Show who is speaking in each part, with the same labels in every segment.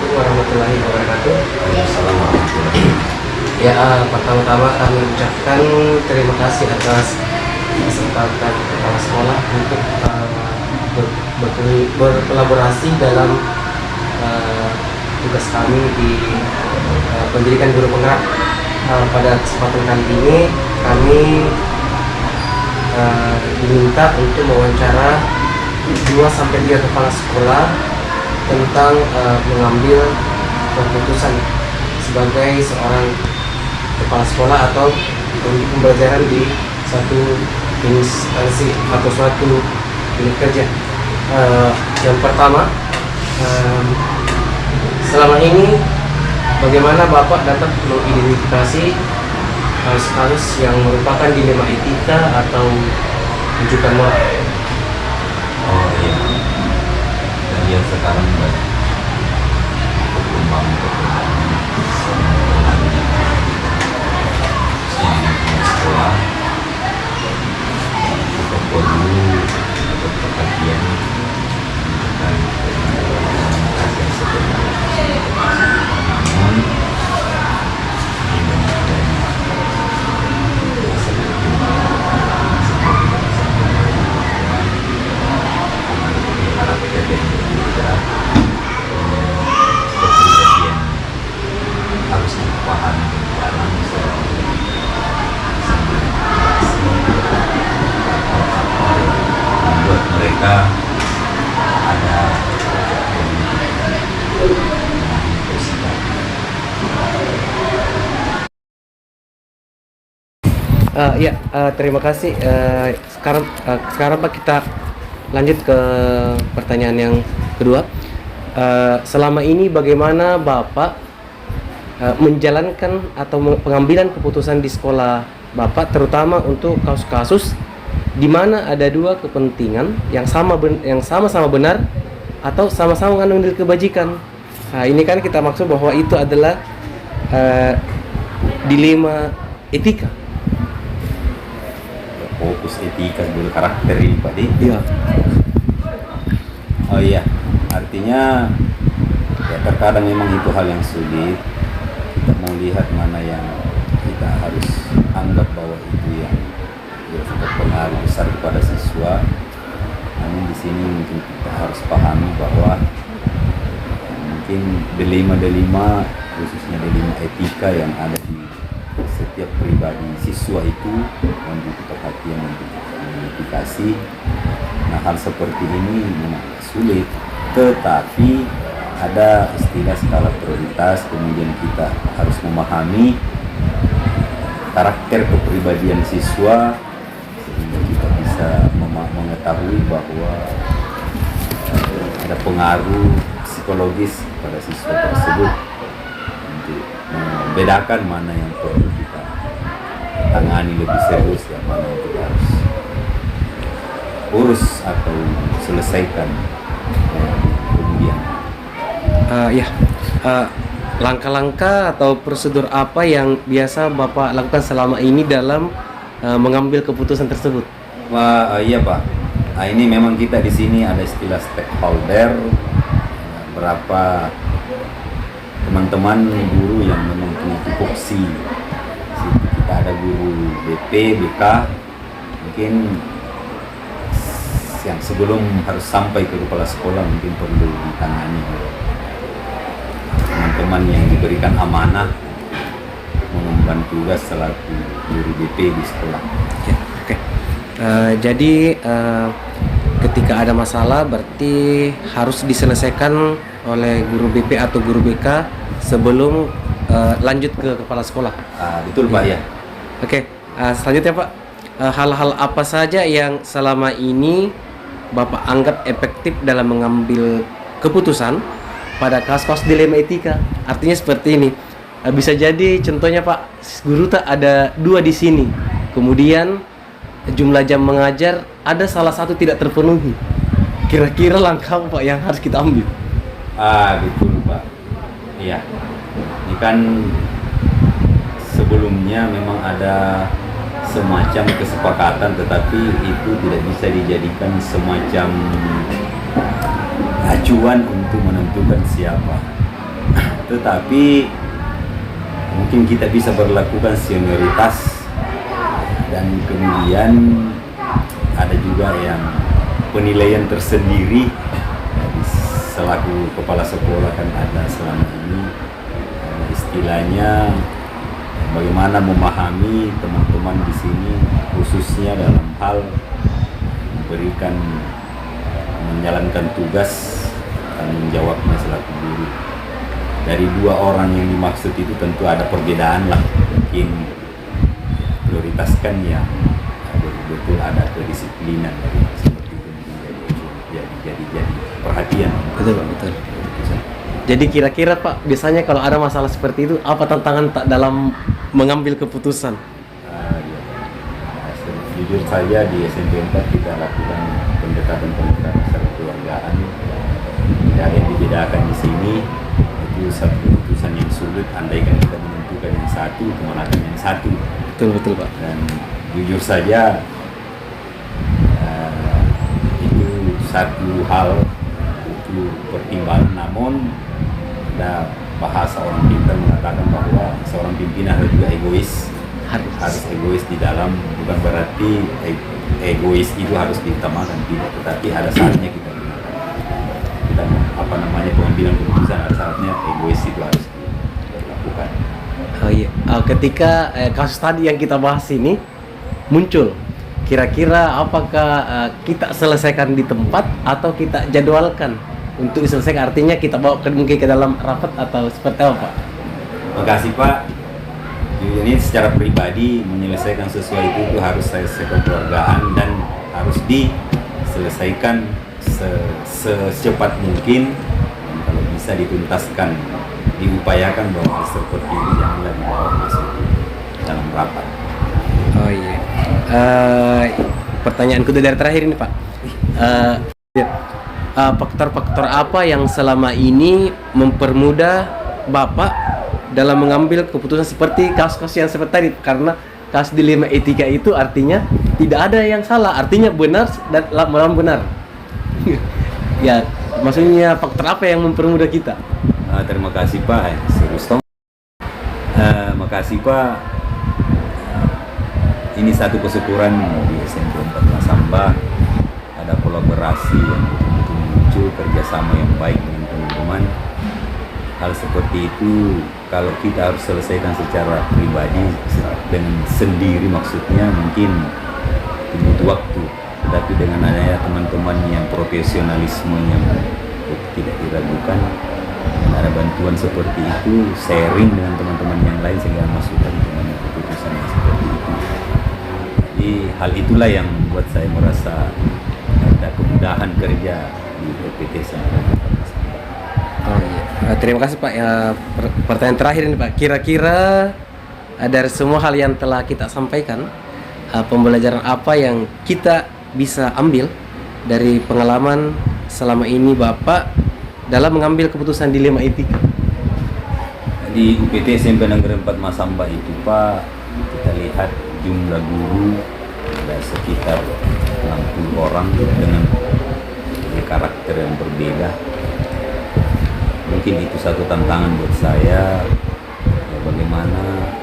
Speaker 1: Assalamualaikum warahmatullahi wabarakatuh.
Speaker 2: Waalaikumsalam warahmatullahi wabarakatuh.
Speaker 1: Ya, pertama-tama kami ucapkan terima kasih atas kesempatan kepala sekolah untuk berkolaborasi dalam tugas kami di pendidikan guru penggerak. Pada kesempatan kali ini kami diminta untuk mewawancara 2-3 kepala sekolah tentang mengambil keputusan sebagai seorang kepala sekolah atau untuk pembelajaran di suatu instansi atau suatu unit kerja. Yang pertama, selama ini bagaimana Bapak dapat mengidentifikasi kasus-kasus yang merupakan dilema etika atau rujukan moral?
Speaker 2: Oh iya, dan yang sekarang banyak berkembang di sekolah, kita perlu ada perhatian dan yang sebenarnya. Namun karakter yang berbeda, kepribadian harus dipahami dalam membuat mereka ada
Speaker 1: terima kasih. Sekarang Pak, kita lanjut ke pertanyaan yang kedua. Selama ini bagaimana Bapak menjalankan atau pengambilan keputusan di sekolah Bapak, terutama untuk kasus-kasus di mana ada dua kepentingan yang sama-sama benar atau sama-sama mengandung nilai kebajikan. Nah, ini kan kita maksud bahwa itu adalah dilema etika.
Speaker 2: Fokus etika dulu karakter ini Pak Di.
Speaker 1: Iya.
Speaker 2: Oh iya, artinya ya terkadang memang itu hal yang sulit. Kita mau lihat mana yang kita harus anggap bahwa itu yang berpengaruh besar kepada siswa. Namun di sini mungkin kita harus pahami bahwa mungkin dilema khususnya dilema etika yang ada di setiap pribadi siswa itu membutuhkan perhatian, membutuhkan identifikasi. Nah, hal seperti ini memang sulit, tetapi ada istilah skala prioritas. Kemudian kita harus memahami karakter kepribadian siswa sehingga kita bisa mengetahui bahwa ada pengaruh psikologis pada siswa tersebut untuk membedakan mana yang perlu kita tangani lebih serius dan mana yang kita harus urus atau selesaikan kemudian.
Speaker 1: Langkah-langkah atau prosedur apa yang biasa Bapak lakukan selama ini dalam mengambil keputusan tersebut?
Speaker 2: Iya Pak. Nah, ini memang kita di sini ada istilah stakeholder, berapa teman-teman guru yang memang punya tupoksi. Kita ada guru BP, BK, mungkin yang sebelum harus sampai ke kepala sekolah mungkin perlu ditangani teman-teman yang diberikan amanah mengemban tugas selaku guru BP di sekolah.
Speaker 1: Oke. Jadi ketika ada masalah berarti harus diselesaikan oleh guru BP atau guru BK sebelum lanjut ke kepala sekolah.
Speaker 2: Betul Pak ya.
Speaker 1: Oke. Selanjutnya Pak, hal-hal apa saja yang selama ini Bapak anggap efektif dalam mengambil keputusan pada kasus-kasus dilema etika? Artinya seperti ini. Bisa jadi contohnya Pak, guru tak ada 2 di sini. Kemudian jumlah jam mengajar ada salah satu tidak terpenuhi. Kira-kira langkah apa Pak yang harus kita ambil?
Speaker 2: Betul Pak. Iya. Ini kan sebelumnya memang ada semacam kesepakatan, tetapi itu tidak bisa dijadikan semacam acuan untuk menentukan siapa Tetapi mungkin kita bisa berlakukan senioritas, dan kemudian ada juga yang penilaian tersendiri. Jadi selaku kepala sekolah kan ada selama ini istilahnya bagaimana memahami teman-teman di sini, khususnya dalam hal menjalankan tugas tanggung jawabnya selaku guru. Dari dua orang yang dimaksud itu tentu ada perbedaan lah, mungkin prioritaskan yang betul-betul ada kedisiplinan seperti itu, jadi perhatian.
Speaker 1: Betul Pak, betul. Jadi kira-kira Pak, biasanya kalau ada masalah seperti itu, apa tantangan tak dalam mengambil keputusan?
Speaker 2: Ya. Jujur saja di SMP 4 kita lakukan pendekatan-pendekatan secara keluargaan. Tidak ada yang dibedakan di sini. Itu satu keputusan yang sulit, andaikan kita menentukan yang satu, kemanakan yang satu.
Speaker 1: Betul Pak.
Speaker 2: Dan jujur saja itu satu hal, itu pertimbangan. Namun ada bahasa orang pintar mengatakan bahwa seorang pimpinan harus juga egois. Harus egois di dalam, bukan berarti egois itu harus diutamakan, tidak, tetapi ada saatnya kita pengambilan keputusan, ada saatnya egois itu harus dilakukan.
Speaker 1: Oh iya, ketika kasus tadi yang kita bahas ini muncul, kira-kira apakah kita selesaikan di tempat atau kita jadwalkan untuk diselesaikan? Artinya kita bawa mungkin ke dalam rapat atau seperti apa Pak?
Speaker 2: Makasih Pak. Ini secara pribadi menyelesaikan sesuatu itu harus kekeluargaan dan harus diselesaikan secepat mungkin. Dan kalau bisa dituntaskan, diupayakan bahwa hal seperti ini janganlah dibawa masuk dalam rapat.
Speaker 1: Oh iya. Pertanyaan kedua dari terakhir ini Pak. Faktor-faktor apa yang selama ini mempermudah Bapak dalam mengambil keputusan seperti kasus-kasus yang seperti tadi? Karena kasus dilema etika itu artinya tidak ada yang salah, artinya benar dan melawan benar. Ya, maksudnya faktor apa yang mempermudah kita?
Speaker 2: Terima kasih Pak. Makasih Pak. Ini satu kesyukuran di SMP 4 Masamba, ada kolaborasi yang betul-betul muncul, kerjasama yang baik dengan teman-teman. Hal seperti itu kalau kita harus selesaikan secara pribadi dengan sendiri, maksudnya mungkin butuh waktu. Tetapi dengan adanya teman-teman yang profesionalismenya tidak diragukan, dan ada bantuan seperti itu, sharing dengan teman-teman yang lain sehingga masukkan dengan keputusan yang seperti itu. Jadi hal itulah yang membuat saya merasa ada kemudahan kerja di LPT Santri.
Speaker 1: Oh iya. Terima kasih Pak. Pertanyaan terakhir ini Pak. Kira-kira dari semua hal yang telah kita sampaikan, pembelajaran apa yang kita bisa ambil dari pengalaman selama ini Bapak dalam mengambil keputusan dilema etika?
Speaker 2: Di UPT SMP Negeri 4 Masamba itu Pak, kita lihat jumlah guru ada sekitar 60 orang dengan karakter yang berbeda. Mungkin itu satu tantangan buat saya, ya, bagaimana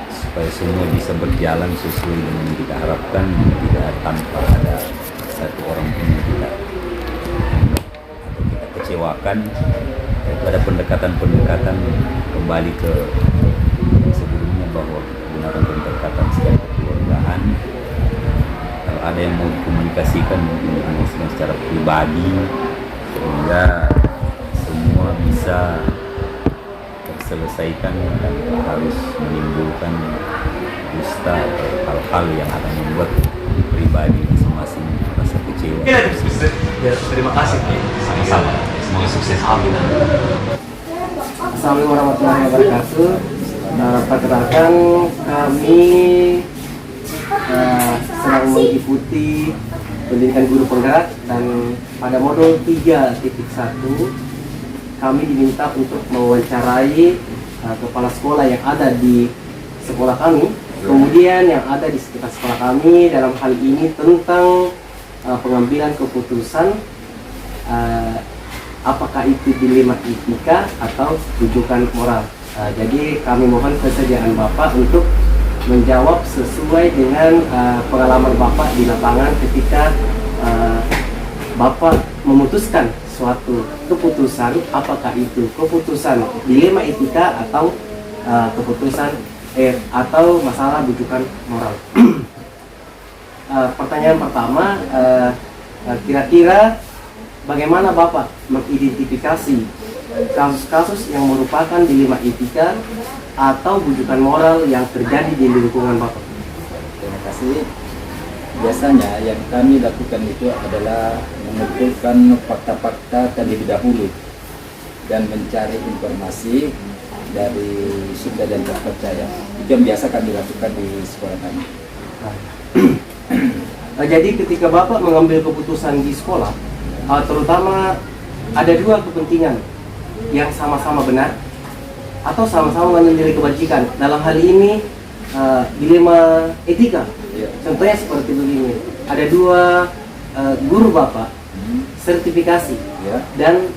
Speaker 2: supaya semua bisa berjalan sesuai dengan yang kita harapkan, tidak tanpa ada satu orang pun yang kita atau kita kecewakan. Itu ada pendekatan-pendekatan kembali ke sebelumnya, bahwa kita gunakan pendekatan secara kekeluargaan. Kalau ada yang mau dikomunikasikan, mungkin dikomunikasikan secara pribadi sehingga semua bisa terselesaikan tanpa harus menimbulkan dusta atau hal-hal yang akan membuat pribadi masing-masing merasa kecewa.
Speaker 1: Ya, terima kasih.
Speaker 2: Sama-sama. Semoga sukses. Amin.
Speaker 1: Assalamualaikum warahmatullahi wabarakatuh. Perkenalkan, kami sedang mengikuti pendidikan guru penggerak, dan pada modul 3.1 kami diminta untuk mewawancarai kepala sekolah yang ada di sekolah kami, kemudian yang ada di sekitar sekolah kami, dalam hal ini tentang pengambilan keputusan apakah itu dilema etika atau rujukan moral. Jadi kami mohon kesediaan Bapak untuk menjawab sesuai dengan pengalaman Bapak di lapangan ketika Bapak memutuskan suatu keputusan, apakah itu keputusan dilema etika atau keputusan atau masalah rujukan moral. Pertanyaan pertama, kira-kira bagaimana Bapak mengidentifikasi kasus-kasus yang merupakan dilema etika atau rujukan moral yang terjadi di lingkungan Bapak?
Speaker 3: Terima kasih. Biasanya yang kami lakukan itu adalah mengumpulkan fakta-fakta terlebih dahulu dan mencari informasi dari sumber yang terpercaya. Itu yang biasa kami lakukan di sekolah kami.
Speaker 1: Jadi ketika Bapak mengambil keputusan di sekolah, terutama ada dua kepentingan yang sama-sama benar atau sama-sama mengandung kebajikan. Dalam hal ini dilema etika. Contohnya seperti begini, ada dua guru Bapak sertifikasi dan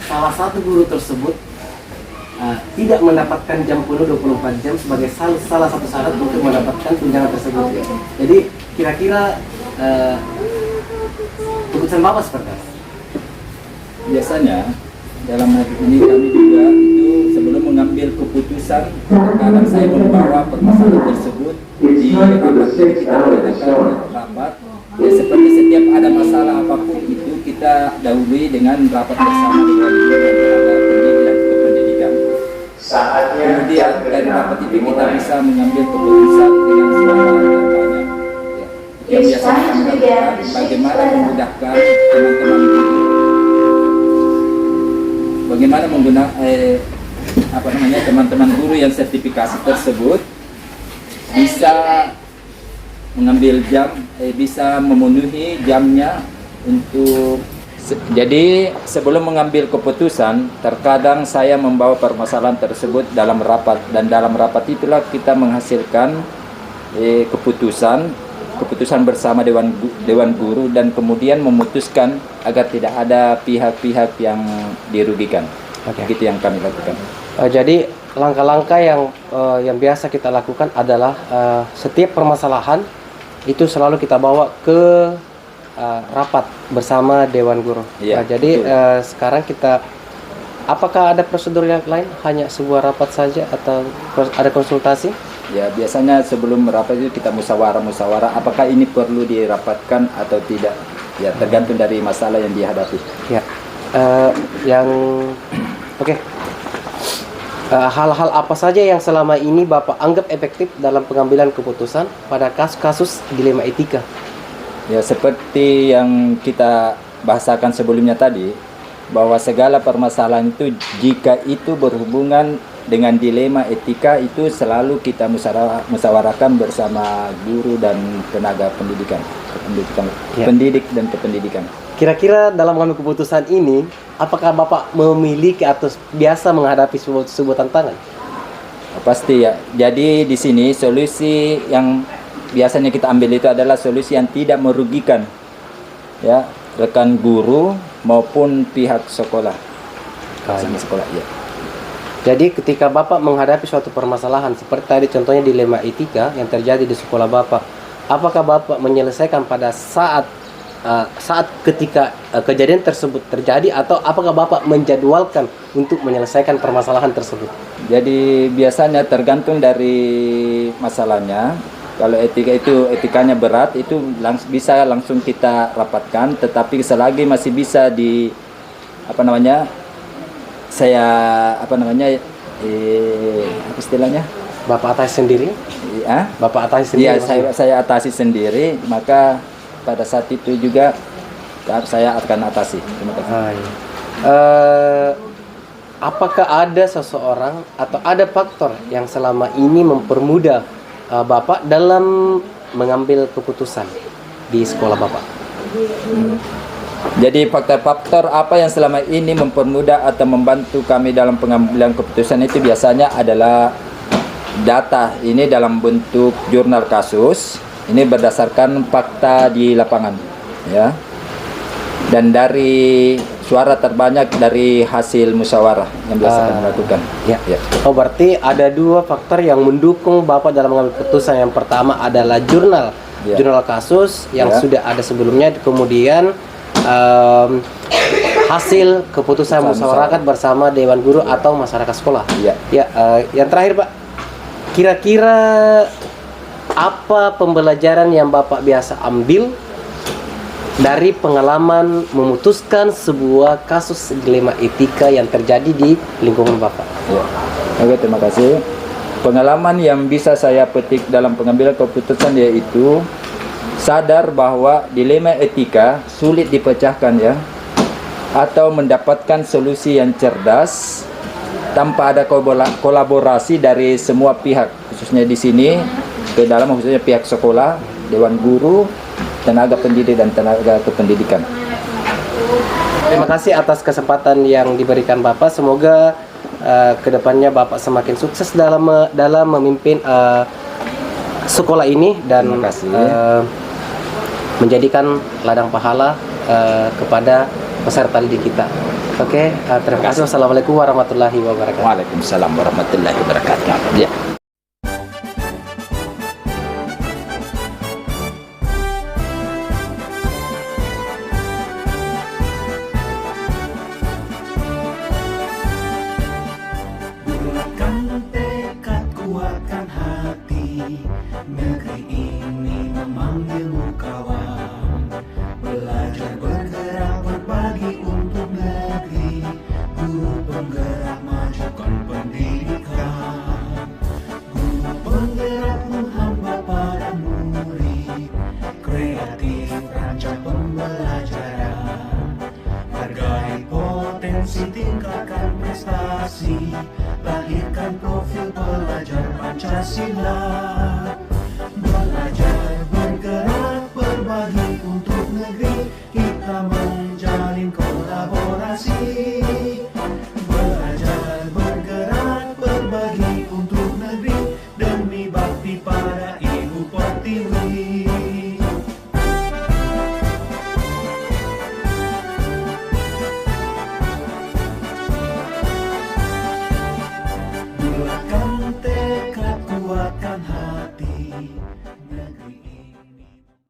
Speaker 1: salah satu guru tersebut tidak mendapatkan jam penuh 24 jam sebagai salah satu syarat untuk mendapatkan tunjangan tersebut. Jadi kira-kira keputusan Bapak seperti apa?
Speaker 3: Biasanya dalam hal ini kami juga itu sebelum mengambil keputusan, kadang saya membawa permasalahan tersebut di rapat kita mengadakan rapat. Ya, seperti setiap ada masalah apapun itu kita dahului dengan rapat bersama dengan tenaga pendidik dan kependidikan. Kemudian dari rapat itu kita bisa mengambil keputusan dengan suara yang banyak. Ya. Yang biasa kami lakukan bagaimana memudahkan teman-teman guru, bagaimana menggunakan teman-teman guru yang sertifikasi tersebut bisa mengambil jam, bisa memenuhi jamnya untuk. Jadi sebelum mengambil keputusan, terkadang saya membawa permasalahan tersebut dalam rapat, dan dalam rapat itulah kita menghasilkan keputusan bersama dewan guru, dan kemudian memutuskan agar tidak ada pihak-pihak yang dirugikan. Begitu yang kami lakukan.
Speaker 1: Jadi langkah-langkah yang biasa kita lakukan adalah setiap permasalahan itu selalu kita bawa ke rapat bersama dewan guru.
Speaker 3: Ya,
Speaker 1: jadi sekarang apakah ada prosedur yang lain? Hanya sebuah rapat saja atau ada konsultasi?
Speaker 3: Ya, biasanya sebelum rapat itu kita musyawarah apakah ini perlu dirapatkan atau tidak. Ya, tergantung dari masalah yang dihadapi.
Speaker 1: Ya, oke. Hal-hal apa saja yang selama ini Bapak anggap efektif dalam pengambilan keputusan pada kasus-kasus dilema etika?
Speaker 3: Ya, seperti yang kita bahasakan sebelumnya tadi, bahwa segala permasalahan itu jika itu berhubungan dengan dilema etika itu selalu kita musyawarahkan bersama guru dan tenaga pendidikan, pendidik dan kependidikan.
Speaker 1: Kira-kira dalam mengambil keputusan ini, apakah Bapak memiliki atau biasa menghadapi sebuah tantangan?
Speaker 3: Pasti ya. Jadi di sini solusi yang biasanya kita ambil itu adalah solusi yang tidak merugikan ya rekan guru maupun pihak sekolah. Sekolah ya.
Speaker 1: Jadi ketika Bapak menghadapi suatu permasalahan seperti tadi contohnya dilema etika yang terjadi di sekolah Bapak, apakah Bapak menyelesaikan pada saat ketika kejadian tersebut terjadi, atau apakah Bapak menjadwalkan untuk menyelesaikan permasalahan tersebut?
Speaker 3: Jadi biasanya tergantung dari masalahnya. Kalau etikanya berat itu bisa langsung kita rapatkan, tetapi selagi masih bisa istilahnya
Speaker 1: Bapak atasi sendiri? Bapak atasi sendiri?
Speaker 3: Iya, saya atasi sendiri, maka pada saat itu juga saya akan atasi. Terima kasih.
Speaker 1: Apakah ada seseorang atau ada faktor yang selama ini mempermudah Bapak dalam mengambil keputusan di sekolah Bapak?
Speaker 3: Jadi faktor-faktor apa yang selama ini mempermudah atau membantu kami dalam pengambilan keputusan itu biasanya adalah data. Ini dalam bentuk jurnal kasus. Ini berdasarkan fakta di lapangan, ya. Dan dari suara terbanyak dari hasil musyawarah yang biasa kami lakukan.
Speaker 1: Ya.
Speaker 3: Ya.
Speaker 1: Oh, berarti ada dua faktor yang mendukung Bapak dalam mengambil keputusan. Yang pertama adalah jurnal kasus yang
Speaker 3: Ya.
Speaker 1: sudah ada sebelumnya, kemudian hasil keputusan musyawarah bersama Dewan Guru atau masyarakat sekolah.
Speaker 3: Ya.
Speaker 1: Ya, yang terakhir Pak, kira-kira apa pembelajaran yang Bapak biasa ambil dari pengalaman memutuskan sebuah kasus dilema etika yang terjadi di lingkungan Bapak?
Speaker 3: Ya. Oke, terima kasih. Pengalaman yang bisa saya petik dalam pengambilan keputusan yaitu sadar bahwa dilema etika sulit dipecahkan ya, atau mendapatkan solusi yang cerdas tanpa ada kolaborasi dari semua pihak, khususnya di sini ke dalam khususnya pihak sekolah, Dewan Guru, tenaga pendidik dan tenaga kependidikan.
Speaker 1: Terima kasih atas kesempatan yang diberikan Bapak. Semoga kedepannya Bapak semakin sukses dalam memimpin sekolah ini dan
Speaker 3: Terima kasih.
Speaker 1: menjadikan ladang pahala kepada peserta didik kita. Oke, terima kasih. Wassalamualaikum warahmatullahi wabarakatuh.
Speaker 3: Waalaikumsalam warahmatullahi wabarakatuh. Ya.
Speaker 4: Bulatkan tekad, kuatkan hati, negeri ini memanggilmu kawan. Belajar bergerak berbagi untuk negeri, guru penggerak majukan pendidikan. Guru penggerak menghamba pada murid, kreatif rancang pembelajaran. Hargai potensi, tingkatkan prestasi, lahirkan profil pelajar Pancasila.